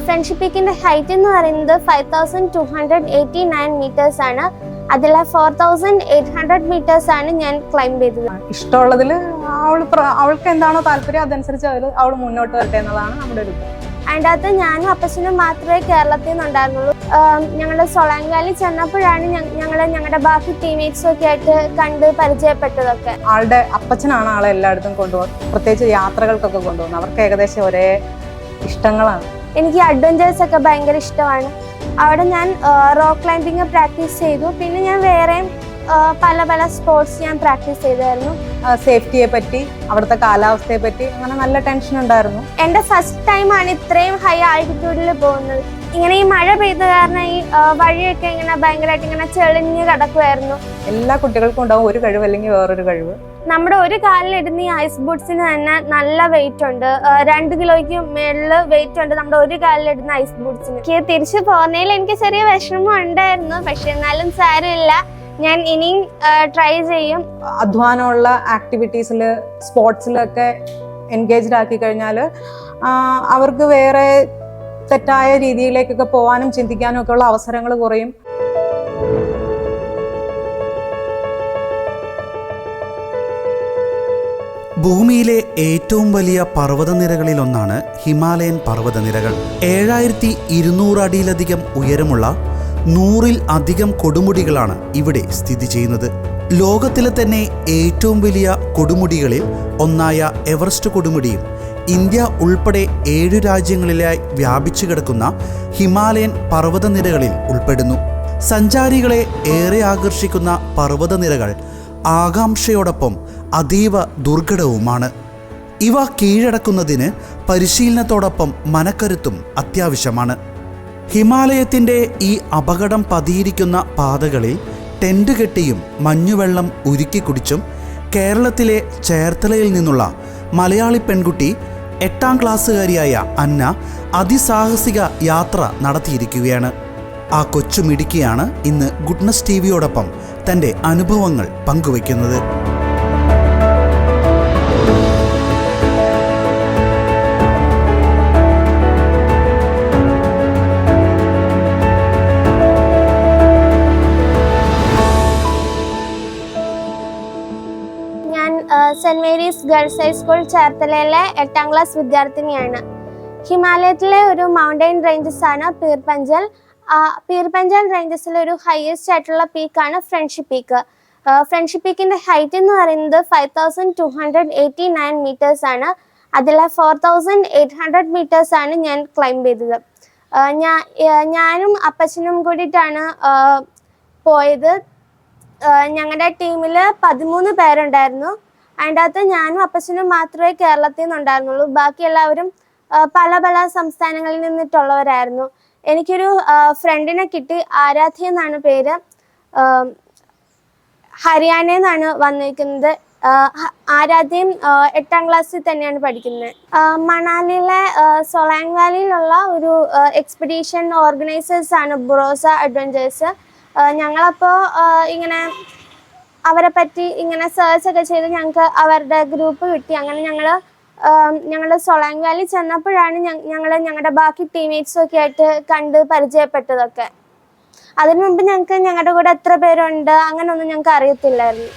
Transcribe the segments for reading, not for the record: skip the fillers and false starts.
Friendship പീക്കിന്റെ height എന്ന് പറയുന്നത് 5289 metres ആണ്. അതിൽ 4800 മീറ്റേഴ്സ് ആണ് ഞാൻ ക്ലൈംബ് ചെയ്തത്. ഇഷ്ടമുള്ളതിൽ അവൾക്ക് എന്താണോ താല്പര്യം അതനുസരിച്ച് അവൾ മുന്നോട്ട് വരട്ടെ എന്നതാണ് നമ്മുടെ ഒരു ഇത്. അതിൻ്റെ അകത്ത് ഞാനും അപ്പച്ചനും മാത്രമേ കേരളത്തിൽ നിന്നുണ്ടായിരുന്നുള്ളൂ. ഞങ്ങളുടെ സൊളാങ് വാലി ചെന്നപ്പോഴാണ് ഞങ്ങളുടെ ബാക്കി ടീംമേറ്റ്സും ഒക്കെ ആയിട്ട് കണ്ട് പരിചയപ്പെട്ടതൊക്കെ. ആളുടെ അപ്പച്ചനാണ് ആളെ എല്ലായിടത്തും കൊണ്ടുപോകുന്നത്, പ്രത്യേകിച്ച് യാത്രകൾക്കൊക്കെ കൊണ്ടുപോകുന്നത്. അവർക്ക് ഏകദേശം ഒരേ ഇഷ്ടങ്ങളാണ്. എനിക്ക് അഡ്വഞ്ചേഴ്സ് ഒക്കെ ഭയങ്കര ഇഷ്ടമാണ്. അവിടെ ഞാൻ റോക്ക് ക്ലൈംബിങ് പ്രാക്ടീസ് ചെയ്തു. പിന്നെ ഞാൻ വേറെയും പല പല സ്പോർട്സ് ഞാൻ പ്രാക്ടീസ് ചെയ്തായിരുന്നു. സേഫ്റ്റിയെ പറ്റി, അവിടുത്തെ കാലാവസ്ഥയെ പറ്റി അങ്ങനെ നല്ല ടെൻഷൻ ഉണ്ടായിരുന്നു. എൻ്റെ ഫസ്റ്റ് ടൈമാണ് ഇത്രയും ഹൈ ആൾട്ടിറ്റ്യൂഡിൽ പോകുന്നത്. ഇങ്ങനെ ഈ മഴ പെയ്ത കാരണം ഈ വഴിയൊക്കെ ഇങ്ങനെ ഭയങ്കരമായിട്ട് ഇങ്ങനെ ചെളിഞ്ഞ് കിടക്കുമായിരുന്നു. എല്ലാ കുട്ടികൾക്കും ഉണ്ടാവും ഒരു കഴിവ് അല്ലെങ്കിൽ വേറൊരു കഴിവ്. നമ്മുടെ ഒരു കാലിലിടുന്ന ഈ ഐസ് ബൂട്ട്സിന് തന്നെ നല്ല വെയിറ്റ് ഉണ്ട്. 2 കിലോയ്ക്ക് മേളിൽ വെയിറ്റ് ഉണ്ട് നമ്മുടെ ഒരു കാലിലിടുന്ന ഐസ് ബൂട്ട്സിന്. എനിക്ക് തിരിച്ചു പോകുന്നതിൽ എനിക്ക് ചെറിയ വിഷമം ഉണ്ടായിരുന്നു. പക്ഷെ എന്നാലും സാരമില്ല, ഞാൻ ഇനിയും ട്രൈ ചെയ്യും. അധ്വാനമുള്ള ആക്ടിവിറ്റീസിൽ സ്പോർട്സിലൊക്കെ എൻഗേജ്ഡ് ആക്കി കഴിഞ്ഞാൽ അവർക്ക് വേറെ തെറ്റായ രീതിയിലേക്കൊക്കെ പോകാനും ചിന്തിക്കാനും ഒക്കെ ഉള്ള അവസരങ്ങൾ കുറയും. ഭൂമിയിലെ ഏറ്റവും വലിയ പർവ്വതനിരകളിലൊന്നാണ് ഹിമാലയൻ പർവ്വതനിരകൾ. 7200 അടിയിലധികം ഉയരമുള്ള 100-ൽ അധികം കൊടുമുടികളാണ് ഇവിടെ സ്ഥിതി ചെയ്യുന്നത്. ലോകത്തിലെ തന്നെ ഏറ്റവും വലിയ കൊടുമുടികളിൽ ഒന്നായ എവറസ്റ്റ് കൊടുമുടിയും ഇന്ത്യ ഉൾപ്പെടെ 7 രാജ്യങ്ങളിലായി വ്യാപിച്ചു കിടക്കുന്ന ഹിമാലയൻ പർവ്വതനിരകളിൽ ഉൾപ്പെടുന്നു. സഞ്ചാരികളെ ഏറെ ആകർഷിക്കുന്ന പർവ്വതനിരകൾ ആകാംക്ഷയോടൊപ്പം അതീവ ദുർഘടവുമാണ്. ഇവ കീഴടക്കുന്നതിന് പരിശീലനത്തോടൊപ്പം മനക്കരുത്തും അത്യാവശ്യമാണ്. ഹിമാലയത്തിൻ്റെ ഈ അപകടം പതിയിരിക്കുന്ന പാതകളിൽ ടെൻ്റ് കെട്ടിയും മഞ്ഞുവെള്ളം ഉരുക്കി കുടിച്ചും കേരളത്തിലെ ചേർത്തലയിൽ നിന്നുള്ള മലയാളി പെൺകുട്ടി 8ാം ക്ലാസ്സുകാരിയായ അന്ന അതിസാഹസിക യാത്ര നടത്തിയിരിക്കുകയാണ്. ആ കൊച്ചുമിടുക്കിയാണ് ഇന്ന് ഗുഡ്നസ് ടിവിയോടൊപ്പം തൻ്റെ അനുഭവങ്ങൾ പങ്കുവയ്ക്കുന്നത്. സെന്റ് മേരീസ് ഗേൾസ് ഹൈസ്കൂൾ ചേർത്തലയിലെ 8ാം ക്ലാസ് വിദ്യാർത്ഥിനിയാണ്. ഹിമാലയത്തിലെ ഒരു മൗണ്ടൈൻ റേഞ്ചസ് ആണ് പീർപഞ്ചൽ. പീർപഞ്ചൽ റേഞ്ചസിലെ ഒരു ഹയസ്റ്റ് ആയിട്ടുള്ള പീക്കാണ് ഫ്രണ്ട്ഷിപ്പ് പീക്ക്. ഫ്രണ്ട്ഷിപ്പ് പീക്കിന്റെ ഹൈറ്റ് എന്ന് പറയുന്നത് 5289 മീറ്റേഴ്സ് ആണ്. അതിൽ 4800 മീറ്റേഴ്സ് ആണ് ഞാൻ ക്ലൈംബ് ചെയ്തത്. ഞാനും അപ്പച്ചനും കൂടിയിട്ടാണ് പോയത്. ഞങ്ങളുടെ ടീമിൽ 13 പേരുണ്ടായിരുന്നു. അതിൻ്റെ അകത്ത് ഞാനും അപ്പച്ചനും മാത്രമേ കേരളത്തിൽ നിന്നുണ്ടായിരുന്നുള്ളൂ. ബാക്കി എല്ലാവരും പല പല സംസ്ഥാനങ്ങളിൽ നിന്നിട്ടുള്ളവരായിരുന്നു. എനിക്കൊരു ഫ്രണ്ടിനെ കിട്ടി. ആരാധ്യ എന്നാണ് പേര്. ഹരിയാനയിൽ നിന്നാണ് വന്നിരിക്കുന്നത്. ആരാധ്യയും 8ാം ക്ലാസ്സിൽ തന്നെയാണ് പഠിക്കുന്നത്. മണാലിയിലെ സൊളാങ് വാലിയിലുള്ള ഒരു എക്സ്പെഡീഷൻ ഓർഗനൈസേഴ്സ് ആണ് ബ്രോസ അഡ്വഞ്ചേഴ്സ്. ഞങ്ങളപ്പോൾ ഇങ്ങനെ അവരെ പറ്റി ഇങ്ങനെ സെർച്ച് ഒക്കെ ചെയ്ത് ഞങ്ങൾക്ക് അവരുടെ ഗ്രൂപ്പ് കിട്ടി. അങ്ങനെ ഞങ്ങൾ സൊളാങ് വാലി ചെന്നപ്പോഴാണ് ഞങ്ങളുടെ ബാക്കി ടീംമേറ്റ്സും ഒക്കെ ആയിട്ട് കണ്ട് പരിചയപ്പെട്ടതൊക്കെ. അതിനു മുമ്പ് ഞങ്ങളുടെ കൂടെ എത്ര പേരുണ്ട് അങ്ങനെയൊന്നും ഞങ്ങൾക്ക് അറിയത്തില്ലായിരുന്നു.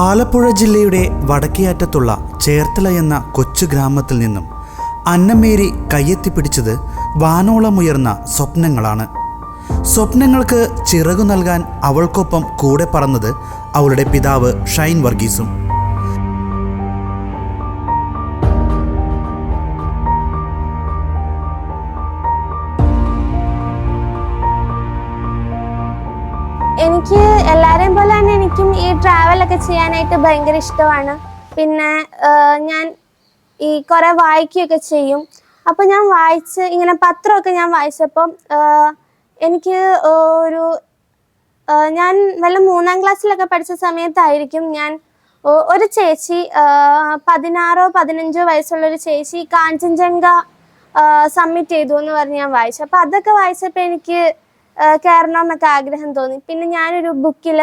ആലപ്പുഴ ജില്ലയുടെ വടക്കേയറ്റത്തുള്ള ചേർത്തല എന്ന കൊച്ചു ഗ്രാമത്തിൽ നിന്നും അന്നമേരി കയ്യെത്തിപ്പിടിച്ചത് വാനോളമുയർന്ന സ്വപ്നങ്ങളാണ്. സ്വപ്നങ്ങൾക്ക് ചിറകു നൽകാൻ അവൾക്കൊപ്പം കൂടെ പറന്നത് അവളുടെ പിതാവ് ഷൈൻ വർഗീസും. എനിക്ക് എല്ലാവരെയും പോലെ തന്നെ എനിക്കും ഈ ട്രാവലൊക്കെ ചെയ്യാനായിട്ട് ഭയങ്കര ഇഷ്ടമാണ്. പിന്നെ ഞാൻ ഈ കുറേ വായിക്കുകയൊക്കെ ചെയ്യും. അപ്പോൾ ഞാൻ ഇങ്ങനെ പത്രമൊക്കെ ഞാൻ വായിച്ചപ്പം എനിക്ക് ഞാൻ വല്ല 3ാം ക്ലാസ്സിലൊക്കെ പഠിച്ച സമയത്തായിരിക്കും ഒരു ചേച്ചി 16-15 വയസ്സുള്ളൊരു ചേച്ചി കാഞ്ചൻജംഗ സബ്മിറ്റ് ചെയ്തു എന്ന് പറഞ്ഞ് ഞാൻ വായിച്ചു. അപ്പോൾ അതൊക്കെ വായിച്ചപ്പോൾ എനിക്ക് കയറണമെന്നൊക്കെ ആഗ്രഹം തോന്നി. പിന്നെ ഞാനൊരു ബുക്കിൽ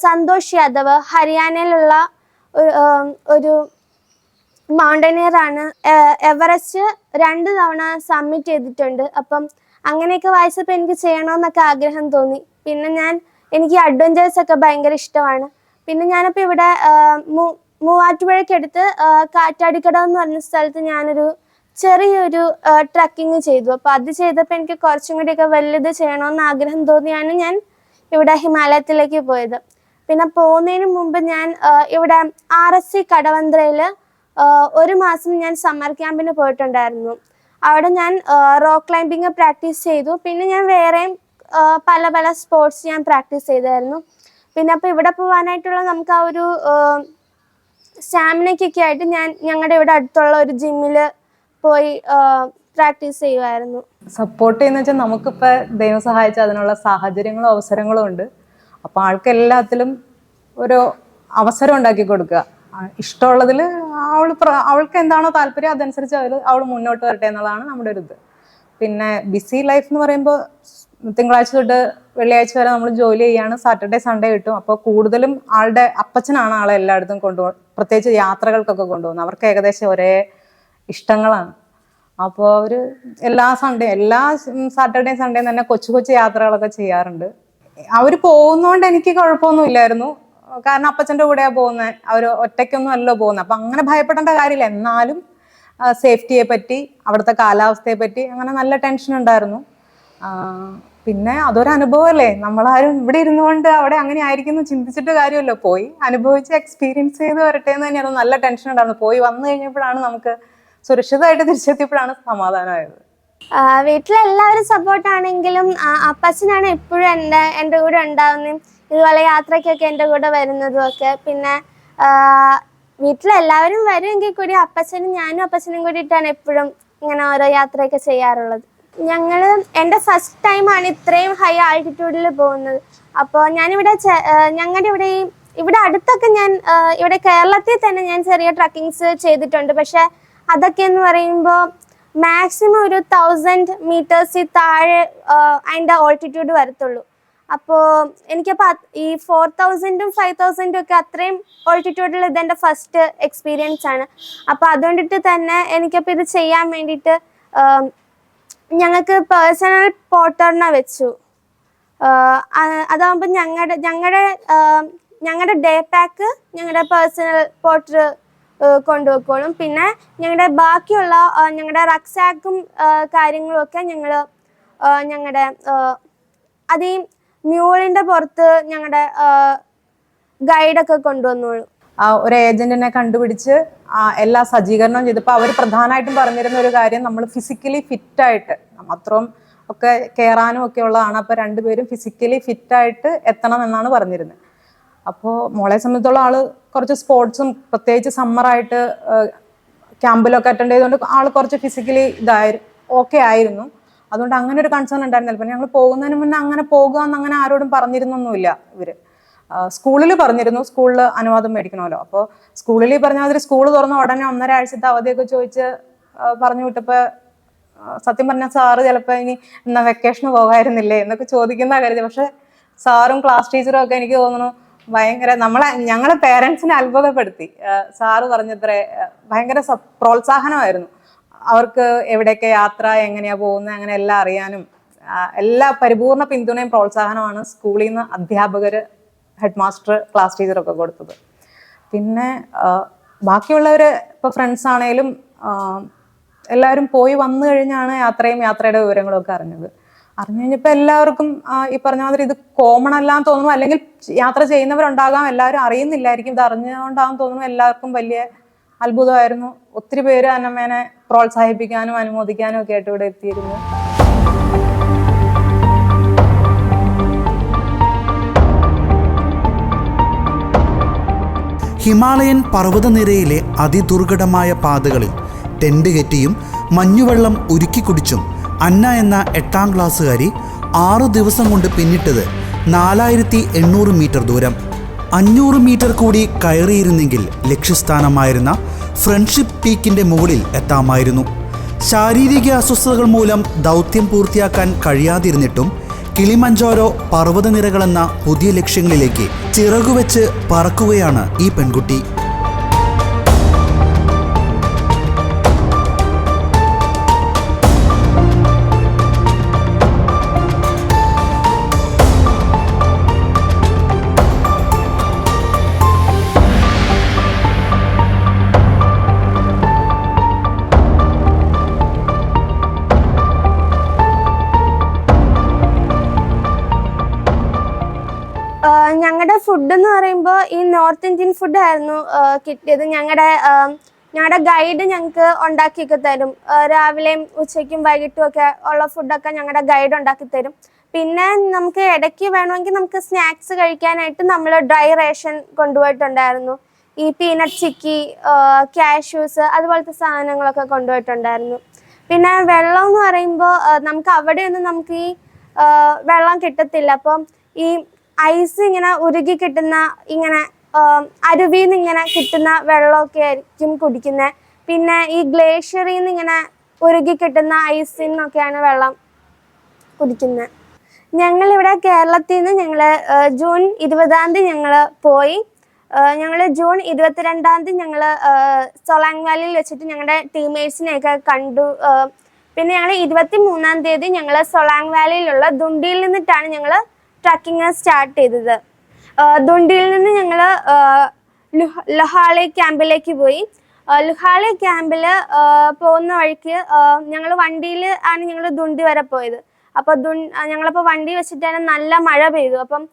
സന്തോഷ് യാദവ് ഹരിയാനയിലുള്ള ഒരു മൗണ്ടനിയർ ആണ്. എവറസ്റ്റ് 2 തവണ സബ്മിറ്റ് ചെയ്തിട്ടുണ്ട്. അപ്പം അങ്ങനെയൊക്കെ വായിച്ചപ്പോൾ എനിക്ക് ചെയ്യണമെന്നൊക്കെ ആഗ്രഹം തോന്നി. പിന്നെ എനിക്ക് അഡ്വഞ്ചേഴ്സ് ഒക്കെ ഭയങ്കര ഇഷ്ടമാണ്. പിന്നെ ഞാനിപ്പോൾ ഇവിടെ മൂവാറ്റുപുഴയ്ക്കടുത്ത് കാറ്റാടിക്കടവ് എന്ന് പറഞ്ഞ സ്ഥലത്ത് ഞാനൊരു ചെറിയൊരു ട്രക്കിങ് ചെയ്തു. അപ്പോൾ അത് ചെയ്തപ്പോൾ എനിക്ക് കുറച്ചും കൂടിയൊക്കെ വലുത് ചെയ്യണമെന്ന് ആഗ്രഹം തോന്നിയാണ് ഞാൻ ഇവിടെ ഹിമാലയത്തിലേക്ക് പോയത്. പിന്നെ പോകുന്നതിന് മുമ്പ് ഞാൻ ഇവിടെ RSC കടവന്ത്രയിൽ 1 മാസം ഞാൻ സമ്മർ ക്യാമ്പിന് പോയിട്ടുണ്ടായിരുന്നു. അവിടെ ഞാൻ റോക്ക് ക്ലൈമ്പിങ് പ്രാക്ടീസ് ചെയ്തു. പിന്നെ ഞാൻ വേറെയും പല പല സ്പോർട്സ് ഞാൻ പ്രാക്ടീസ് ചെയ്തായിരുന്നു. പിന്നെ അപ്പോൾ ഇവിടെ പോകാനായിട്ടുള്ള നമുക്ക് ആ ഒരു സ്റ്റാമിനയ്ക്കൊക്കെ ആയിട്ട് ഞങ്ങളുടെ ഇവിടെ അടുത്തുള്ള ഒരു ജിമ്മിൽ പോയി പ്രാക്ടീസ് ചെയ്യുമായിരുന്നു. സപ്പോർട്ട് ചെയ്യുന്ന വെച്ചാൽ നമുക്കിപ്പോൾ ദൈവം സഹായിച്ച അതിനുള്ള സാഹചര്യങ്ങളും അവസരങ്ങളും ഉണ്ട്. അപ്പോൾ ആൾക്കെല്ലാത്തിലും ഒരു അവസരം ഉണ്ടാക്കി കൊടുക്കുക. ഇഷ്ടമുള്ളതിൽ അവൾക്ക് എന്താണോ താല്പര്യം അതനുസരിച്ച് അവൾ മുന്നോട്ട് വരട്ടെ എന്നുള്ളതാണ് നമ്മുടെ ഒരു ഇത്. പിന്നെ ബിസി ലൈഫ് എന്ന് പറയുമ്പോൾ തിങ്കളാഴ്ച തൊട്ട് വെള്ളിയാഴ്ച വരെ നമ്മൾ ജോലി ചെയ്യാണ്. സാറ്റർഡേ സൺഡേ കിട്ടും. അപ്പോൾ കൂടുതലും ആളുടെ അപ്പച്ചനാണ് ആളെ എല്ലായിടത്തും കൊണ്ടുപോകുന്നത്, പ്രത്യേകിച്ച് യാത്രകൾക്കൊക്കെ കൊണ്ടുപോകുന്നത്. അവർക്ക് ഏകദേശം ഒരേ ഇഷ്ടങ്ങളാണ്. അപ്പോൾ അവർ എല്ലാ സാറ്റർഡേ സൺഡേ തന്നെ കൊച്ചു കൊച്ചു യാത്രകളൊക്കെ ചെയ്യാറുണ്ട്. അവർ പോകുന്നതുകൊണ്ട് എനിക്ക് കുഴപ്പമൊന്നുമില്ലായിരുന്നു. കാരണം അപ്പച്ചൻ്റെ കൂടെയാണ് പോകുന്നത്, അവർ ഒറ്റയ്ക്കൊന്നും അല്ലല്ലോ പോകുന്നത്. അപ്പം അങ്ങനെ ഭയപ്പെടേണ്ട കാര്യമില്ല. എന്നാലും സേഫ്റ്റിയെ പറ്റി, അവിടുത്തെ കാലാവസ്ഥയെ പറ്റി അങ്ങനെ നല്ല ടെൻഷൻ ഉണ്ടായിരുന്നു. പിന്നെ അതൊരു അനുഭവമല്ലേ. നമ്മളാരും ഇവിടെ ഇരുന്നുകൊണ്ട് അവിടെ അങ്ങനെ ആയിരിക്കുന്നു ചിന്തിച്ചിട്ട് കാര്യമല്ലോ. പോയി അനുഭവിച്ച് എക്സ്പീരിയൻസ് ചെയ്ത് വരട്ടെ എന്ന് തന്നെയാണ്. നല്ല ടെൻഷൻ ഉണ്ടായിരുന്നു. പോയി വന്നു കഴിഞ്ഞപ്പോഴാണ് നമുക്ക് സുരക്ഷിതമായിട്ട് തിരിച്ചെത്തിയപ്പോഴാണ് സമാധാനമായത്. വീട്ടിലെല്ലാവരും സപ്പോർട്ടാണെങ്കിലും അപ്പച്ചനാണ് എപ്പോഴും എൻ്റെ കൂടെ ഉണ്ടാവുന്നതും ഇതുപോലെ യാത്രയ്ക്കൊക്കെ എൻ്റെ കൂടെ വരുന്നതും ഒക്കെ. പിന്നെ വീട്ടിലെല്ലാവരും വരുമെങ്കിൽ കൂടി ഞാനും അപ്പച്ചനും കൂടിയിട്ടാണ് എപ്പോഴും ഇങ്ങനെ ഓരോ യാത്രയൊക്കെ ചെയ്യാറുള്ളത്. എൻ്റെ ഫസ്റ്റ് ടൈമാണ് ഇത്രയും ഹൈ ആൾട്ടിറ്റ്യൂഡിൽ പോകുന്നത്. അപ്പോൾ ഞങ്ങളുടെ ഇവിടെ അടുത്തൊക്കെ ഇവിടെ കേരളത്തിൽ തന്നെ ഞാൻ ചെറിയ ട്രക്കിങ്സ് ചെയ്തിട്ടുണ്ട്. പക്ഷെ അതൊക്കെ എന്ന് പറയുമ്പോൾ മാക്സിമം ഒരു 1000 മീറ്റേഴ്സിൽ താഴെ അതിൻ്റെ ഓൾട്ടിറ്റ്യൂഡ് വരത്തുള്ളൂ. അപ്പോൾ എനിക്കപ്പോൾ ഈ 4000ഉം 5000ഉം ഒക്കെ അത്രയും ഓൾട്ടിറ്റ്യൂഡിൽ ഇതെൻ്റെ ഫസ്റ്റ് എക്സ്പീരിയൻസ് ആണ്. അപ്പോൾ അതുകൊണ്ടിട്ട് തന്നെ എനിക്കപ്പോൾ ഇത് ചെയ്യാൻ വേണ്ടിയിട്ട് ഞങ്ങൾക്ക് പേഴ്സണൽ പോർട്ടറിനെ വെച്ചു. അതാകുമ്പോൾ ഞങ്ങളുടെ ഡേ പാക്ക് ഞങ്ങളുടെ പേഴ്സണൽ പോർട്ടർ കൊണ്ടുപോയിക്കോളും. പിന്നെ ഞങ്ങളുടെ ബാക്കിയുള്ള ഞങ്ങളുടെ റക്സാക്കും കാര്യങ്ങളും ഒക്കെ ഞങ്ങളുടെ അതീ മ്യൂളിൻ്റെ പുറത്ത് ഞങ്ങളുടെ ഗൈഡൊക്കെ കൊണ്ടുവന്നോളൂ. ഒരു ഏജന്റിനെ കണ്ടുപിടിച്ച് എല്ലാ സജ്ജീകരണവും ചെയ്തപ്പോൾ അവർ പ്രധാനമായിട്ടും പറഞ്ഞിരുന്ന ഒരു കാര്യം, നമ്മൾ ഫിസിക്കലി ഫിറ്റായിട്ട്, അത്രയും ഒക്കെ കയറാനും ഒക്കെ ഉള്ളതാണ്. അപ്പോൾ രണ്ടുപേരും ഫിസിക്കലി ഫിറ്റായിട്ട് എത്തണം എന്നാണ് പറഞ്ഞിരുന്നത്. അപ്പോൾ മോളെ സംബന്ധിച്ചോളം ആള് കുറച്ച് സ്പോർട്സും പ്രത്യേകിച്ച് സമ്മറായിട്ട് ക്യാമ്പിലൊക്കെ അറ്റൻഡ് ചെയ്തുകൊണ്ട് ആൾ കുറച്ച് ഫിസിക്കലി ഓക്കെ ആയിരുന്നു. അതുകൊണ്ട് അങ്ങനെ ഒരു കൺസേൺ ഉണ്ടായിരുന്നില്ല. പിന്നെ ഞങ്ങൾ പോകുന്നതിന് മുന്നേ അങ്ങനെ പോകുകയെന്ന് അങ്ങനെ ആരോടും പറഞ്ഞിരുന്നൊന്നുമില്ല. ഇവർ സ്കൂളിൽ പറഞ്ഞിരുന്നു, സ്കൂളിൽ അനുവാദം മേടിക്കണമല്ലോ. അപ്പോൾ സ്കൂളിൽ പറഞ്ഞ മാതിരി സ്കൂൾ തുറന്ന ഉടനെ 1.5 ആഴ്ചത്തെ അവധിയൊക്കെ ചോദിച്ച് പറഞ്ഞു വിട്ടപ്പോൾ സത്യം പറഞ്ഞാൽ സാറ് ചിലപ്പോൾ ഇനി എന്നാ വെക്കേഷന് പോകായിരുന്നില്ലേ എന്നൊക്കെ ചോദിക്കുന്ന കരുതി. പക്ഷെ സാറും ക്ലാസ് ടീച്ചറും ഒക്കെ എനിക്ക് തോന്നുന്നു ഭയങ്കര ഞങ്ങളെ പേരൻസിനെ അത്ഭുതപ്പെടുത്തി. സാറ് പറഞ്ഞത്ര ഭയങ്കര പ്രോത്സാഹനമായിരുന്നു. അവർക്ക് എവിടെയൊക്കെ യാത്ര, എങ്ങനെയാ പോകുന്നത്, അങ്ങനെ എല്ലാം അറിയാനും എല്ലാ പരിപൂർണ പിന്തുണയും പ്രോത്സാഹനമാണ് സ്കൂളിൽ നിന്ന് അധ്യാപകർ, ഹെഡ് മാസ്റ്റർ, ക്ലാസ് ടീച്ചറൊക്കെ കൊടുത്തത്. പിന്നെ ബാക്കിയുള്ളവർ ഇപ്പോൾ ഫ്രണ്ട്സ് ആണെങ്കിലും എല്ലാവരും പോയി വന്നു കഴിഞ്ഞാണ് യാത്രയുടെ വിവരങ്ങളൊക്കെ അറിഞ്ഞു കഴിഞ്ഞപ്പോൾ എല്ലാവർക്കും ഈ പറഞ്ഞ മാതിരി ഇത് കോമൺ അല്ലാന്ന് തോന്നുന്നു. അല്ലെങ്കിൽ യാത്ര ചെയ്യുന്നവരുണ്ടാകാം, എല്ലാവരും അറിയുന്നില്ലായിരിക്കും. ഇത് അറിഞ്ഞുകൊണ്ടാണെന്ന് തോന്നുന്നു. എല്ലാവർക്കും വലിയ അത്ഭുതമായിരുന്നു. ഒത്തിരി പേര് അന്നമ്മേനെ പ്രോത്സാഹിപ്പിക്കാനും അനുമോദിക്കാനും ഒക്കെ ആയിട്ട് ഇവിടെ എത്തിയിരുന്നു. ഹിമാലയൻ പർവ്വതനിരയിലെ അതിദുർഘടമായ പാതകളിൽ ടെന്റ് കെട്ടിയും മഞ്ഞുവെള്ളം ഉരുക്കി കുടിച്ചും അന്ന എന്ന 8ാം ക്ലാസ്സുകാരി 6 ദിവസം കൊണ്ട് പിന്നിട്ടത് 4800 മീറ്റർ ദൂരം. 500 മീറ്റർ കൂടി കയറിയിരുന്നെങ്കിൽ ലക്ഷ്യസ്ഥാനമായിരുന്ന ഫ്രണ്ട്ഷിപ്പ് പീക്കിൻ്റെ മുകളിൽ എത്താമായിരുന്നു. ശാരീരിക അസ്വസ്ഥതകൾ മൂലം ദൗത്യം പൂർത്തിയാക്കാൻ കഴിയാതിരുന്നിട്ടും കിളിമഞ്ചാരോ പർവ്വതനിരകളെന്ന പുതിയ ലക്ഷ്യങ്ങളിലേക്ക് ചിറകുവെച്ച് പറക്കുകയാണ് ഈ പെൺകുട്ടി. ഫുഡ് എന്ന് പറയുമ്പോൾ ഈ നോർത്ത് ഇന്ത്യൻ ഫുഡ് ആയിരുന്നു കിട്ടിയത്. ഞങ്ങളുടെ ഗൈഡ് ഞങ്ങൾക്ക് ഉണ്ടാക്കിയൊക്കെ തരും. രാവിലെയും ഉച്ചയ്ക്കും വൈകിട്ടും ഒക്കെ ഉള്ള ഫുഡൊക്കെ ഞങ്ങളുടെ ഗൈഡ് ഉണ്ടാക്കി തരും. പിന്നെ നമുക്ക് ഇടയ്ക്ക് വേണമെങ്കിൽ നമുക്ക് സ്നാക്സ് കഴിക്കാനായിട്ട് നമ്മൾ ഡ്രൈ റേഷൻ കൊണ്ടുപോയിട്ടുണ്ടായിരുന്നു. ഈ പീനട്ട് ചിക്കി, കാഷ്യൂസ് അതുപോലത്തെ സാധനങ്ങളൊക്കെ കൊണ്ടുപോയിട്ടുണ്ടായിരുന്നു. പിന്നെ വെള്ളം എന്ന് പറയുമ്പോൾ നമുക്ക് അവിടെയൊന്നും നമുക്ക് ഈ വെള്ളം കിട്ടത്തില്ല. അപ്പം ഈ ഐസ് ഇങ്ങനെ ഉരുകി കിട്ടുന്ന ഇങ്ങനെ അരുവിയിൽ നിന്ന് ഇങ്ങനെ കിട്ടുന്ന വെള്ളമൊക്കെ ആയിരിക്കും കുടിക്കുന്നത്. പിന്നെ ഈ ഗ്ലേഷ്യറിൽ നിന്ന് ഇങ്ങനെ ഉരുകി കിട്ടുന്ന ഐസിൽ നിന്നൊക്കെയാണ് വെള്ളം കുടിക്കുന്നത്. ഞങ്ങളിവിടെ കേരളത്തിൽ നിന്ന് ജൂൺ 20 ഞങ്ങൾ പോയി. ഞങ്ങൾ ജൂൺ 22 ഞങ്ങൾ സൊളാങ് വാലിയിൽ വെച്ചിട്ട് ഞങ്ങളുടെ ടീംമേറ്റ്സിനെയൊക്കെ കണ്ടു. പിന്നെ ഞങ്ങൾ 23 ഞങ്ങൾ സൊളാങ് വാലിയിലുള്ള ദുണ്ടിയിൽ നിന്നിട്ടാണ് ഞങ്ങൾ ട്രക്കിങ് സ്റ്റാർട്ട് ചെയ്തത്. ദുണ്ടിയിൽ നിന്ന് ഞങ്ങൾ ലൊഹാളി ക്യാമ്പിലേക്ക് പോയി. ലൊഹാളി ക്യാമ്പിൽ പോകുന്ന വഴിക്ക് ഞങ്ങൾ വണ്ടിയിൽ ആണ് ഞങ്ങൾ ദുണ്ടി വരെ പോയത്. അപ്പോൾ ഞങ്ങളപ്പോൾ വണ്ടി വെച്ചിട്ടാണ് നല്ല മഴ പെയ്തു. അപ്പം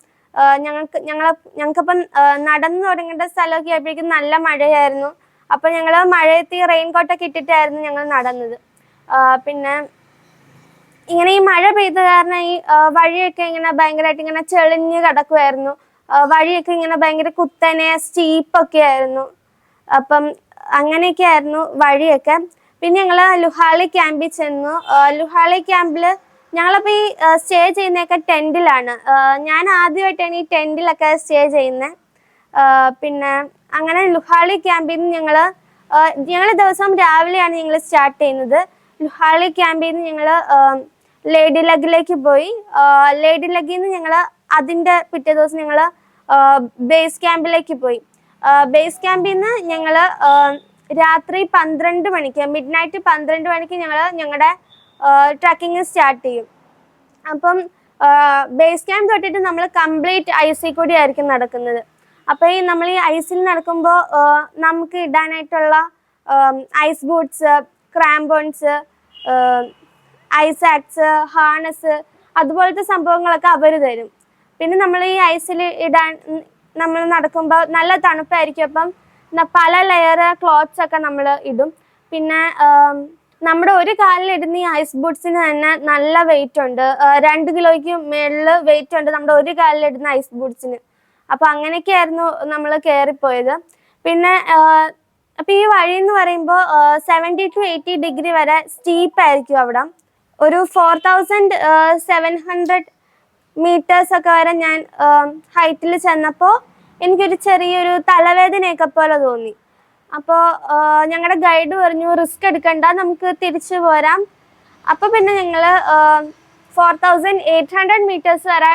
ഞങ്ങൾക്കപ്പം നടന്നു തുടങ്ങേണ്ട സ്ഥലമൊക്കെ ആയപ്പോഴേക്കും നല്ല മഴയായിരുന്നു. അപ്പം ഞങ്ങൾ മഴയത്ത് റെയിൻകോട്ടൊക്കെ ഇട്ടിട്ടായിരുന്നു ഞങ്ങൾ നടന്നത്. പിന്നെ ഇങ്ങനെ ഈ മഴ പെയ്ത കാരണം ഈ വഴിയൊക്കെ ഇങ്ങനെ ഭയങ്കരമായിട്ട് ഇങ്ങനെ ചെളിഞ്ഞ് കിടക്കുമായിരുന്നു. വഴിയൊക്കെ ഇങ്ങനെ ഭയങ്കര കുത്തനെ സ്റ്റീപ്പൊക്കെ ആയിരുന്നു. അപ്പം അങ്ങനെയൊക്കെ ആയിരുന്നു വഴിയൊക്കെ. പിന്നെ ഞങ്ങൾ ലുഹാളി ക്യാമ്പിൽ ചെന്നു. ലുഹാളി ക്യാമ്പിൽ ഞങ്ങളപ്പോൾ ഈ സ്റ്റേ ചെയ്യുന്നതൊക്കെ ടെൻറ്റിലാണ്. ഞാൻ ആദ്യമായിട്ടാണ് ഈ ടെൻറ്റിലൊക്കെ സ്റ്റേ ചെയ്യുന്നത്. പിന്നെ അങ്ങനെ ലുഹാളി ക്യാമ്പിൽ നിന്ന് ഞങ്ങൾ ദിവസം രാവിലെയാണ് ഞങ്ങൾ സ്റ്റാർട്ട് ചെയ്യുന്നത്. ലുഹാളി ക്യാമ്പിൽ നിന്ന് ഞങ്ങൾ ലേഡി ലഗിലേക്ക് പോയി. ലേഡി ലഗിൽ നിന്ന് ഞങ്ങൾ അതിൻ്റെ പിറ്റേ ദിവസം ഞങ്ങൾ ബേസ് ക്യാമ്പിലേക്ക് പോയി. ബേസ് ക്യാമ്പിൽ നിന്ന് ഞങ്ങൾ രാത്രി 12 മണിക്ക് മിഡ്നൈറ്റ് 12 മണിക്ക് ഞങ്ങളുടെ ട്രക്കിങ് സ്റ്റാർട്ട് ചെയ്യും. അപ്പം ബേസ് ക്യാമ്പ് തൊട്ടിട്ട് നമ്മൾ കംപ്ലീറ്റ് ഐസിൽ കൂടി ആയിരിക്കും നടക്കുന്നത്. അപ്പോൾ നമ്മൾ ഈ ഐസിൽ നടക്കുമ്പോൾ നമുക്ക് ഇടാനായിട്ടുള്ള ice boots, crampons, ice axe, harness അതുപോലത്തെ സംഭവങ്ങളൊക്കെ അവർ തരും. പിന്നെ നമ്മൾ ഈ ഐസിൽ നമ്മൾ നടക്കുമ്പോൾ നല്ല തണുപ്പായിരിക്കും. അപ്പം പല ലെയർ ക്ലോത്ത്സ് ഒക്കെ നമ്മൾ ഇടും. പിന്നെ നമ്മുടെ ഒരു കാലിലിടുന്ന ഈ ഐസ് ബൂട്ട്സിന് തന്നെ നല്ല വെയിറ്റ് ഉണ്ട്. 2 കിലോയ്ക്ക് മേളിൽ വെയിറ്റ് ഉണ്ട് നമ്മുടെ ഒരു കാലിലിടുന്ന ഐസ് ബൂട്ട്സിന്. അപ്പോൾ അങ്ങനെയൊക്കെയായിരുന്നു നമ്മൾ കയറിപ്പോയത്. പിന്നെ അപ്പോൾ ഈ വഴി എന്ന് പറയുമ്പോൾ 70 to 80 ഡിഗ്രി വരെ സ്റ്റീപ്പായിരിക്കും. അവിടെ ഒരു 4700 മീറ്റേഴ്സ് ഒക്കെ വരെ ഞാൻ ഹൈറ്റിൽ ചെന്നപ്പോൾ എനിക്കൊരു ചെറിയൊരു തലവേദനയൊക്കെ പോലെ തോന്നി. അപ്പോൾ ഞങ്ങളുടെ ഗൈഡ് പറഞ്ഞു റിസ്ക് എടുക്കണ്ട, നമുക്ക് തിരിച്ചു പോരാം. അപ്പോൾ പിന്നെ ഞങ്ങൾ 4800 മീറ്റേഴ്സ് വരെ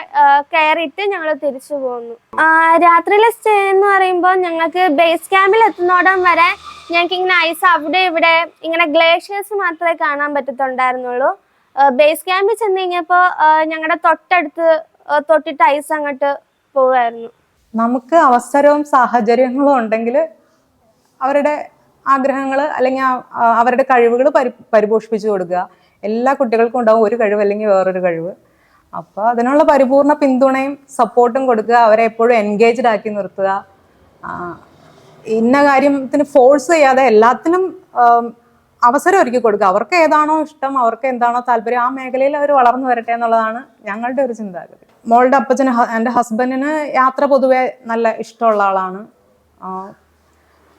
കയറിയിട്ട് ഞങ്ങൾ തിരിച്ചു പോന്നു. രാത്രിയിലെ സ്റ്റേ എന്ന് പറയുമ്പോൾ ഞങ്ങൾക്ക് ബേസ് ക്യാമ്പിൽ എത്തുന്നോടം വരെ ഞങ്ങൾക്ക് ഇങ്ങനെ ഐസ് അവിടെ ഇവിടെ ഇങ്ങനെ ഗ്ലേഷ്യേഴ്സ് മാത്രമേ കാണാൻ പറ്റത്തുണ്ടായിരുന്നുള്ളൂ. ബേസ് ക്യാമ്പിൽ ചെന്ന് കഴിഞ്ഞപ്പോൾ ഞങ്ങളുടെ തൊട്ടിട്ട് ഐസ് അങ്ങോട്ട് പോവുമായിരുന്നു. നമുക്ക് അവസരവും സാഹചര്യങ്ങളും ഉണ്ടെങ്കിൽ അവരുടെ ആഗ്രഹങ്ങൾ അല്ലെങ്കിൽ അവരുടെ കഴിവുകൾ പരിപോഷിപ്പിച്ചു കൊടുക്കുക. എല്ലാ കുട്ടികൾക്കും ഉണ്ടാവും ഒരു കഴിവ് അല്ലെങ്കിൽ വേറൊരു കഴിവ്. അപ്പോൾ അതിനുള്ള പരിപൂർണ പിന്തുണയും സപ്പോർട്ടും കൊടുക്കുക. അവരെ എപ്പോഴും എൻഗേജ്ഡ് ആക്കി നിർത്തുക. ഇന്ന കാര്യത്തിന് ഫോഴ്സ് ചെയ്യാതെ എല്ലാത്തിനും അവസരം ഒരുക്കി കൊടുക്കുക. അവർക്ക് ഏതാണോ ഇഷ്ടം, അവർക്ക് എന്താണോ താല്പര്യം, ആ മേഖലയിൽ അവർ വളർന്നു വരട്ടെ എന്നുള്ളതാണ് ഞങ്ങളുടെ ഒരു ചിന്താഗതി. മോളുടെ അപ്പച്ചന്, എൻ്റെ ഹസ്ബൻഡിന് യാത്ര പൊതുവെ നല്ല ഇഷ്ടമുള്ള ആളാണ്.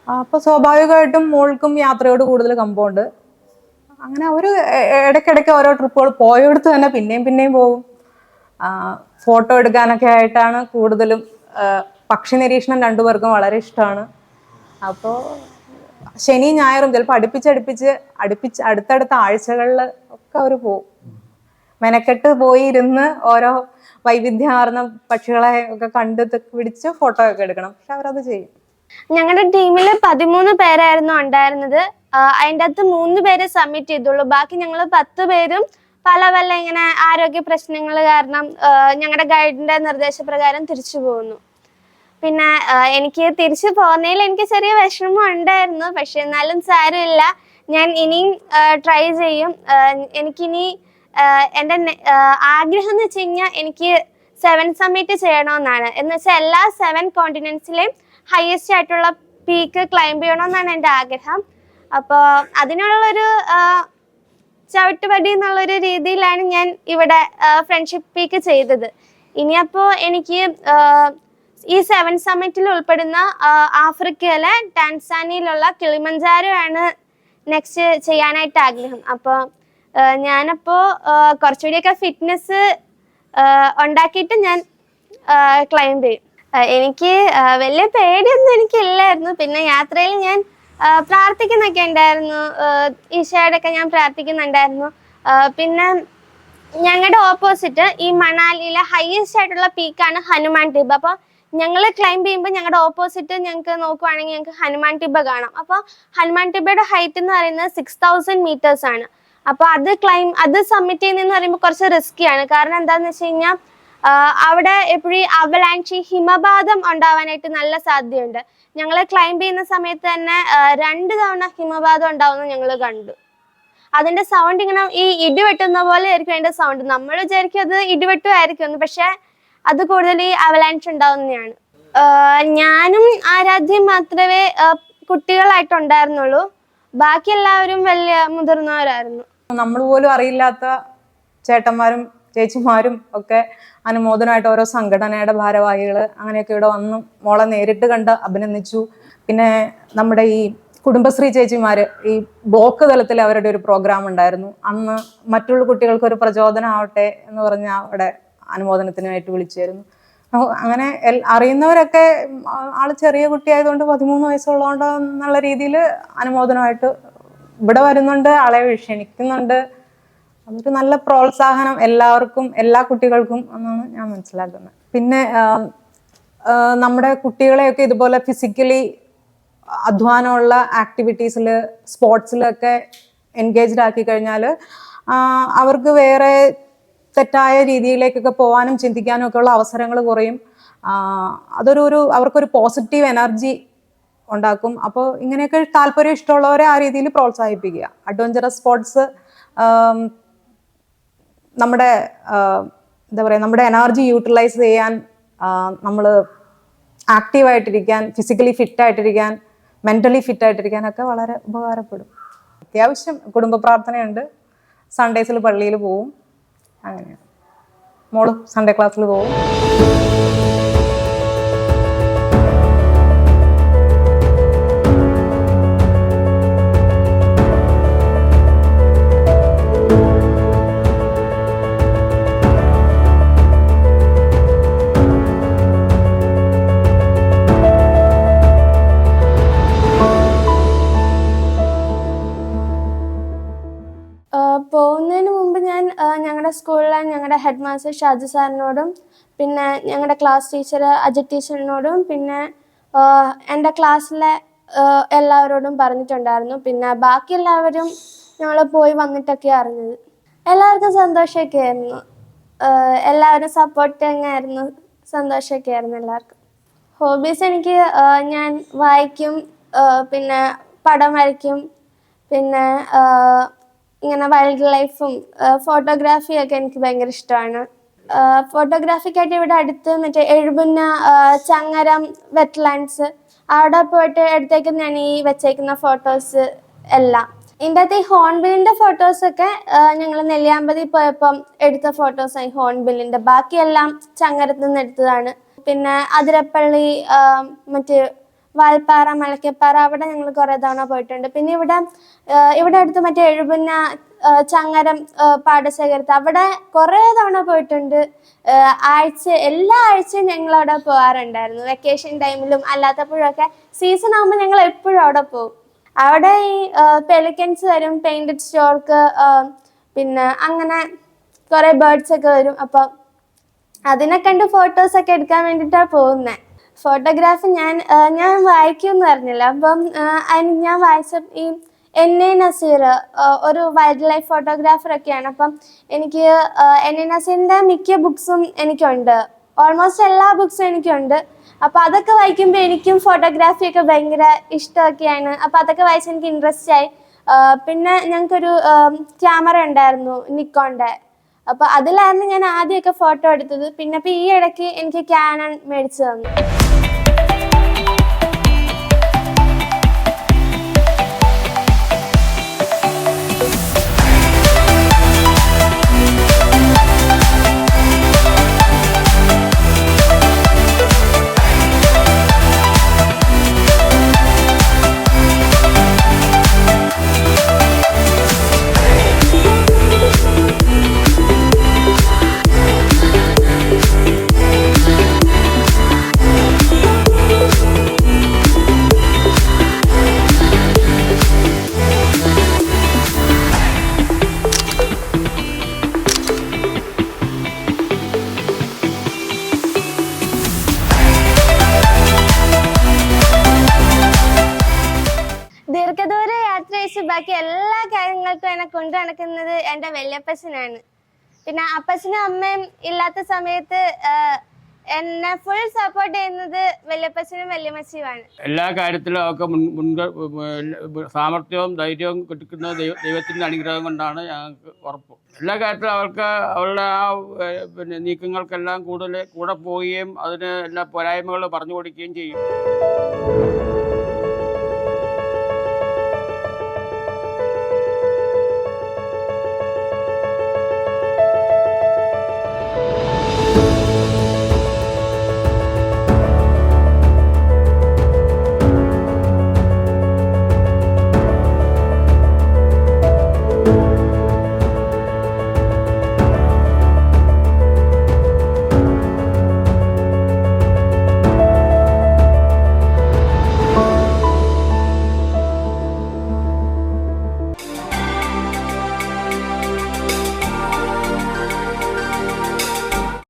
അപ്പോൾ സ്വാഭാവികമായിട്ടും മോൾക്കും യാത്രയോട് കൂടുതൽ കമ്പമുണ്ട്. അങ്ങനെ അവർ ഇടയ്ക്കിടയ്ക്ക് ഓരോ ട്രിപ്പുകൾ പോയെടുത്ത് തന്നെ പിന്നെയും പോകും. ഫോട്ടോ എടുക്കാനൊക്കെ ആയിട്ടാണ് കൂടുതലും. പക്ഷി നിരീക്ഷണം രണ്ടുപേർക്കും വളരെ ഇഷ്ടമാണ്. അപ്പോൾ ശനി ഞായറും ചിലപ്പോൾ അടുപ്പിച്ച് അടുത്തടുത്ത ആഴ്ചകളിൽ ഒക്കെ അവർ പോകും. മെനക്കെട്ട് പോയി ഇരുന്ന് ഓരോ വൈവിധ്യമാർന്ന പക്ഷികളെ ഒക്കെ കണ്ട് പിടിച്ച് ഫോട്ടോ ഒക്കെ എടുക്കണം. പക്ഷെ അവരത് ചെയ്യും. ഞങ്ങളുടെ ടീമിൽ 13 പേരായിരുന്നു ഉണ്ടായിരുന്നത്. അതിൻ്റെ അകത്ത് 3 പേര് സബ്മിറ്റ് ചെയ്തുള്ളൂ. ബാക്കി ഞങ്ങൾ 10 പേരും പല ഇങ്ങനെ ആരോഗ്യ പ്രശ്നങ്ങൾ കാരണം ഞങ്ങളുടെ ഗൈഡിന്റെ നിർദ്ദേശപ്രകാരം തിരിച്ചു പോകുന്നു. പിന്നെ എനിക്ക് തിരിച്ചു പോകുന്നതിൽ എനിക്ക് ചെറിയ വിഷമം ഉണ്ടായിരുന്നു. പക്ഷെ എന്നാലും സാരമില്ല, ഞാൻ ഇനിയും ട്രൈ ചെയ്യും. എനിക്കിനി എൻ്റെ ആഗ്രഹം എന്ന് വെച്ച് കഴിഞ്ഞാൽ എനിക്ക് 7 സമ്മിറ്റ് ചെയ്യണമെന്നാണ്. എന്ന് വെച്ചാൽ എല്ലാ 7 കോണ്ടിനെന്റ്സിലെയും ഹയസ്റ്റ് ആയിട്ടുള്ള പീക്ക് ക്ലൈംബ് ചെയ്യണമെന്നാണ് എൻ്റെ ആഗ്രഹം. അപ്പോൾ അതിനുള്ളൊരു ചവിട്ടുപടി എന്നുള്ളൊരു രീതിയിലാണ് ഞാൻ ഇവിടെ ഫ്രണ്ട്ഷിപ്പ് പീക്ക് ചെയ്തത്. ഇനിയപ്പോൾ എനിക്ക് ഈ 7 സമ്മിറ്റിൽ ഉൾപ്പെടുന്ന ആഫ്രിക്കയിലെ ടാൻസാനിയയിലുള്ള കിളിമഞ്ചാരോ ആണ് നെക്സ്റ്റ് ചെയ്യാനായിട്ട് ആഗ്രഹം. അപ്പോൾ ഞാനപ്പോൾ കുറച്ചുകൂടിയൊക്കെ ഫിറ്റ്നസ് ഉണ്ടാക്കിയിട്ട് ഞാൻ ക്ലൈംബ് ചെയ്യും. എനിക്ക് വലിയ പേടിയൊന്നും എനിക്കില്ലായിരുന്നു. പിന്നെ യാത്രയിൽ ഞാൻ പ്രാർത്ഥിക്കുന്നൊക്കെ ഉണ്ടായിരുന്നു, ഈശോയോടൊക്കെ ഞാൻ പ്രാർത്ഥിക്കുന്നുണ്ടായിരുന്നു. പിന്നെ ഞങ്ങളുടെ ഓപ്പോസിറ്റ് ഈ മണാലിയിലെ ഹയസ്റ്റ് ആയിട്ടുള്ള പീക്കാണ് ഹനുമാൻ ടിബ. അപ്പോൾ ഞങ്ങൾ ക്ലൈംബ് ചെയ്യുമ്പോൾ ഞങ്ങളുടെ ഓപ്പോസിറ്റ് ഞങ്ങൾക്ക് നോക്കുവാണെങ്കിൽ ഞങ്ങൾക്ക് ഹനുമാൻ ടിബ കാണാം. അപ്പോൾ ഹനുമാൻ ടിബയുടെ ഹൈറ്റ് എന്ന് പറയുന്നത് 6000 meters ആണ്. അപ്പോൾ അത് സബ്മിറ്റ് ചെയ്യുന്നതെന്ന് പറയുമ്പോൾ കുറച്ച് റിസ്ക്കിയാണ്. കാരണം എന്താണെന്ന് വെച്ച് കഴിഞ്ഞാൽ അവിടെ എപ്പോഴും അവലാൻച്ചി ഹിമപാതം ഉണ്ടാവാനായിട്ട് നല്ല സാധ്യതയുണ്ട്. ഞങ്ങൾ ക്ലൈംബ് ചെയ്യുന്ന സമയത്ത് തന്നെ 2 തവണ ഹിമപാതം ഉണ്ടാവുന്നത് ഞങ്ങൾ കണ്ടു. അതിൻ്റെ സൗണ്ട് ഇങ്ങനെ ഈ ഇടിവെട്ടുന്ന പോലെ ആയിരിക്കും അതിൻ്റെ സൗണ്ട്. നമ്മൾ വിചാരിക്കും അത് ഇടിവെട്ടുമായിരിക്കും, പക്ഷെ അത് കൂടുതൽ ഈ അവലാൻച്ച് ഉണ്ടാവുന്നതാണ്. ഞാനും ആരാധ്യയും മാത്രമേ കുട്ടികളായിട്ടുണ്ടായിരുന്നുള്ളൂ. ബാക്കി എല്ലാവരും വലിയ മുതിർന്നവരായിരുന്നു. നമ്മൾ പോലും അറിയില്ലാത്ത ചേട്ടന്മാരും ചേച്ചിമാരും ഒക്കെ അനുമോദനമായിട്ട് ഓരോ സംഘടനയുടെ ഭാരവാഹികൾ അങ്ങനെയൊക്കെ ഇവിടെ വന്ന് മോളെ നേരിട്ട് കണ്ട് അഭിനന്ദിച്ചു. പിന്നെ നമ്മുടെ ഈ കുടുംബശ്രീ ചേച്ചിമാര് ഈ ബ്ലോക്ക് തലത്തിൽ അവരുടെ ഒരു പ്രോഗ്രാം ഉണ്ടായിരുന്നു. അന്ന് മറ്റുള്ള കുട്ടികൾക്ക് ഒരു പ്രചോദനം ആവട്ടെ എന്ന് പറഞ്ഞ് അവിടെ അനുമോദനത്തിനായിട്ട് വിളിച്ചായിരുന്നു. അങ്ങനെ അറിയുന്നവരൊക്കെ ആള് ചെറിയ കുട്ടിയായതുകൊണ്ട് 13 വയസ്സുള്ളതുകൊണ്ട് എന്നുള്ള രീതിയിൽ അനുമോദനമായിട്ട് ഇവിടെ വരുന്നുണ്ട്, ആളെ ക്ഷണിക്കുന്നുണ്ട്. അതൊരു നല്ല പ്രോത്സാഹനം എല്ലാവർക്കും, എല്ലാ കുട്ടികൾക്കും എന്നാണ് ഞാൻ മനസ്സിലാക്കുന്നത്. പിന്നെ നമ്മുടെ കുട്ടികളെയൊക്കെ ഇതുപോലെ ഫിസിക്കലി അധ്വാനമുള്ള ആക്ടിവിറ്റീസിൽ, സ്പോർട്സിലൊക്കെ എൻഗേജ്ഡ് ആക്കി കഴിഞ്ഞാൽ അവർക്ക് വേറെ തെറ്റായ രീതിയിലേക്കൊക്കെ പോകാനും ചിന്തിക്കാനും ഒക്കെ ഉള്ള അവസരങ്ങൾ കുറയും. അവർക്കൊരു പോസിറ്റീവ് എനർജി ഉണ്ടാക്കും. അപ്പോൾ ഇങ്ങനെയൊക്കെ താല്പര്യം ഇഷ്ടമുള്ളവരെ ആ രീതിയിൽ പ്രോത്സാഹിപ്പിക്കുക. അഡ്വഞ്ചറസ് സ്പോർട്സ് നമ്മുടെ എന്താ പറയുക, നമ്മുടെ എനർജി യൂട്ടിലൈസ് ചെയ്യാൻ, നമ്മൾ ആക്റ്റീവായിട്ടിരിക്കാൻ, ഫിസിക്കലി ഫിറ്റായിട്ടിരിക്കാൻ, മെൻ്റലി ഫിറ്റായിട്ടിരിക്കാനൊക്കെ വളരെ ഉപകാരപ്പെടും. അത്യാവശ്യം കുടുംബ പ്രാർത്ഥനയുണ്ട്. സൺഡേസിൽ പള്ളിയിൽ പോവും. അങ്ങനെയാണ്. മോള് സൺഡേ ക്ലാസ്സിൽ പോവും. പോകുന്നതിന് മുമ്പ് ഞാൻ ഞങ്ങളുടെ സ്കൂളിലെ ഞങ്ങളുടെ ഹെഡ് മാസ്റ്റർ ഷാജു സാറിനോടും പിന്നെ ഞങ്ങളുടെ ക്ലാസ് ടീച്ചർ അജിത് ടീച്ചറിനോടും പിന്നെ എൻ്റെ ക്ലാസ്സിലെ എല്ലാവരോടും പറഞ്ഞിട്ടുണ്ടായിരുന്നു. പിന്നെ ബാക്കി എല്ലാവരും ഞങ്ങൾ പോയി വന്നിട്ടൊക്കെ അറിഞ്ഞത്. എല്ലാവർക്കും സന്തോഷമൊക്കെ ആയിരുന്നു. എല്ലാവരും സപ്പോർട്ടിങ് ആയിരുന്നു, സന്തോഷമൊക്കെ ആയിരുന്നു എല്ലാവർക്കും. ഹോബീസ് എനിക്ക് ഞാൻ വായിക്കും, പിന്നെ പടം വരയ്ക്കും, പിന്നെ ഇങ്ങനെ വൈൽഡ് ലൈഫും ഫോട്ടോഗ്രാഫിയൊക്കെ എനിക്ക് ഭയങ്കര ഇഷ്ടമാണ്. ഫോട്ടോഗ്രാഫിക്കായിട്ട് ഇവിടെ അടുത്ത് മറ്റേ എഴുപുന്ന ചങ്ങരം വെറ്റ്ലാൻഡ്സ് അവിടെ പോയിട്ട് എടുത്തേക്കുന്ന ഞാൻ ഈ വെച്ചേക്കുന്ന ഫോട്ടോസ് എല്ലാം. ഇതിൻ്റെ അകത്ത് ഈ ഹോൺബില്ലിൻ്റെ ഫോട്ടോസൊക്കെ ഞങ്ങൾ നെല്ലിയാമ്പതി പോയപ്പം എടുത്ത ഫോട്ടോസാണ് ഈ ഹോൺബില്ലിൻ്റെ. ബാക്കിയെല്ലാം ചങ്ങരത്ത് നിന്ന് എടുത്തതാണ്. പിന്നെ അതിരപ്പള്ളി, മറ്റ് വാൽപ്പാറ, മലക്കപ്പാറ അവിടെ ഞങ്ങൾ കുറേ തവണ പോയിട്ടുണ്ട്. പിന്നെ ഇവിടെ അടുത്ത് മറ്റേ എഴുപുന്ന ചങ്ങരം പാടശേഖരത്ത് അവിടെ കുറേ തവണ പോയിട്ടുണ്ട്. എല്ലാ ആഴ്ചയും ഞങ്ങൾ അവിടെ പോകാറുണ്ടായിരുന്നു. വെക്കേഷൻ ടൈമിലും അല്ലാത്തപ്പോഴൊക്കെ. സീസൺ ആകുമ്പോൾ ഞങ്ങൾ എപ്പോഴും അവിടെ പോകും. അവിടെ ഈ പെലിക്കൻസ് വരും, പെയിൻറ്റഡ് സ്റ്റോർക്ക്, പിന്നെ അങ്ങനെ കുറേ ബേർഡ്സ് ഒക്കെ വരും. അപ്പം അതിനെ കണ്ട് ഫോട്ടോസൊക്കെ എടുക്കാൻ വേണ്ടിയിട്ടാണ് പോകുന്നത്. ഫോട്ടോഗ്രാഫി ഞാൻ വായിക്കുമെന്ന് പറഞ്ഞില്ല. അപ്പം ഞാൻ വായിച്ച ഈ N.A. നസീർ ഒരു വൈൽഡ് ലൈഫ് ഫോട്ടോഗ്രാഫറൊക്കെയാണ്. അപ്പം എനിക്ക് N.A. നസീറിൻ്റെ മിക്ക ബുക്സും എനിക്കുണ്ട്. ഓൾമോസ്റ്റ് എല്ലാ ബുക്സും എനിക്കുണ്ട്. അപ്പോൾ അതൊക്കെ വായിക്കുമ്പോൾ എനിക്കും ഫോട്ടോഗ്രാഫിയൊക്കെ ഭയങ്കര ഇഷ്ടമൊക്കെയാണ്. അപ്പോൾ അതൊക്കെ വായിച്ച് എനിക്ക് ഇൻട്രസ്റ്റ് ആയി. പിന്നെ ഞങ്ങൾക്കൊരു ക്യാമറ ഉണ്ടായിരുന്നു, നിക്കോണിൻ്റെ. അപ്പോൾ അതിലായിരുന്നു ഞാൻ ആദ്യമൊക്കെ ഫോട്ടോ എടുത്തത്. പിന്നെ ഇപ്പോൾ ഈ ഇടയ്ക്ക് എനിക്ക് ക്യാനൺ മേടിച്ചു തന്നു. ദീർഘദൂര യാത്ര അയച്ച് ബാക്കി എല്ലാ കാര്യങ്ങൾക്കും എന്നെ കൊണ്ടു നടക്കുന്നത് എൻ്റെ വല്യപ്പച്ചനാണ്. പിന്നെ അപ്പച്ചനും അമ്മയും ഇല്ലാത്ത സമയത്ത് എന്നെ ഫുൾ സപ്പോർട്ട് ചെയ്യുന്നത് വല്യപ്പച്ചനും വല്യമ്മച്ചിയുമാണ്. എല്ലാ കാര്യത്തിലും അവർക്ക് സാമർഥ്യവും ധൈര്യവും കിട്ടുന്നത് ദൈവത്തിൻ്റെ അനുഗ്രഹം കൊണ്ടാണ് ഞങ്ങൾക്ക് ഉറപ്പ്. എല്ലാ കാര്യത്തിലും അവർക്ക് അവരുടെ ആ നീക്കങ്ങൾക്കെല്ലാം കൂടെ പോവുകയും അതിന് എല്ലാ പോരായ്മകൾ പറഞ്ഞു കൊടുക്കുകയും ചെയ്യും.